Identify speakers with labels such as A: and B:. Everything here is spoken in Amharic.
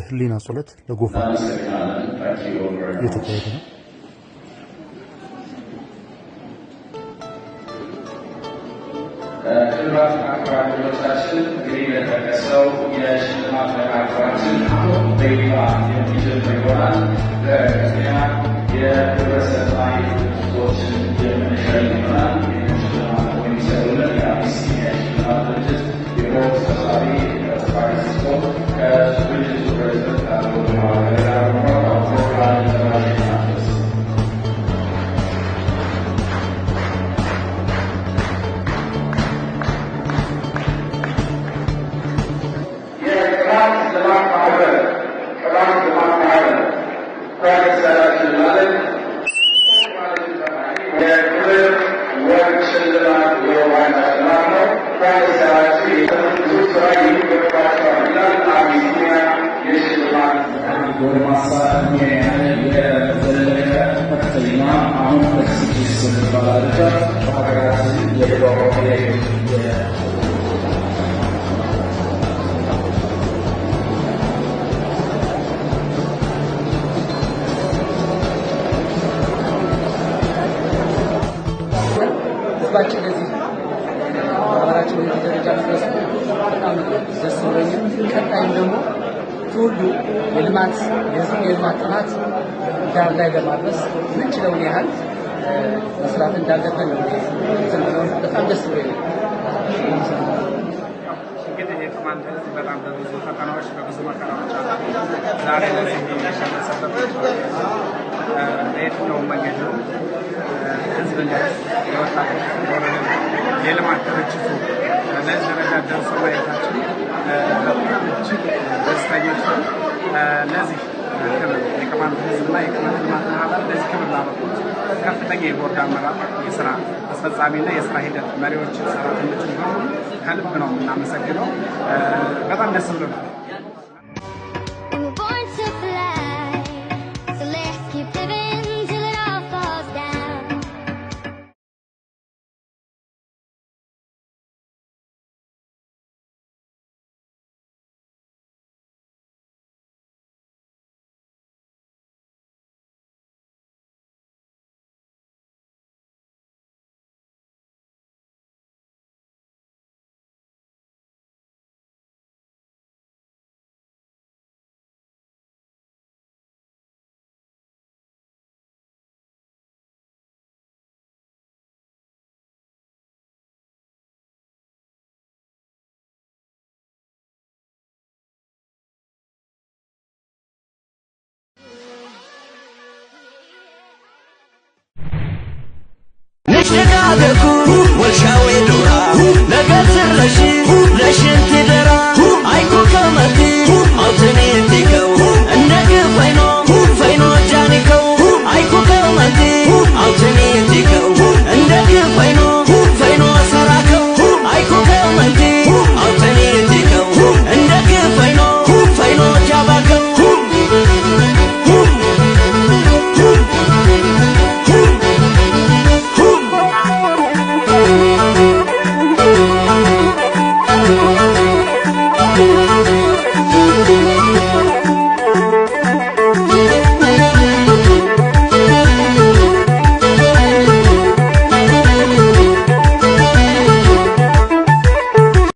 A: የህሊና ጸሎት ለጎፋ እየተካሄደ ነው።
B: ክቡራት አክባሪዎቻችን እንግዲህ የተጠቀሰው የሽልማት መርሃግብራችን በይፋ የሚጀምር ይሆናል። በቅድሚያ የህብረተሰባዊ ድርጅቶችን የምንሸልም ይሆናል። ሽልማት የሚሰሩልን የአቢሲኒያ የሽልማት ድርጅት የቦርድ ሰብሳቢ ፍራንሲስኮ ከድርጅቱ ፕሬዝደንት አቶ ፕሮግራም ተባባሪ ናቸው።
C: ህዝባችን ለዚህ ማህበራችን ደረጃ ድረስ በጣም ደስ ብሎኛል። ቀጣይም ደግሞ ሁሉ የልማት ጥናት ዳር ላይ ለማድረስ ምንችለውን ያህል መስራት እንዳለብን ነው። በጣም ደስ ብሎኛል።
D: እንግዲህ የኮማንድ ህዝብ በጣም በብዙ ፈተናዎች በብዙ መከራዎች አሉ። ዛሬ ለዚህ የሚሸነሰበት በየትኛውም መንገድ ነው። ህዝብ ለህዝብ የወጣቶች የልማት ድርጅቱ ለዚህ ደረጃ ደርሶ ማየታችን በጣም እጅግ ደስተኞች ነው። ለዚህ ክብር የኮማንድ ህዝብና የኮማንድ ልማት ማህበር ለዚህ ክብር ላበቁት ከፍተኛ የቦርድ አመራር፣ የስራ አስፈጻሚና የስራ ሂደት መሪዎች፣ ሰራተኞችን በሙሉ ከልብ ነው የምናመሰግነው። በጣም ደስ ብሎናል።
E: Nishna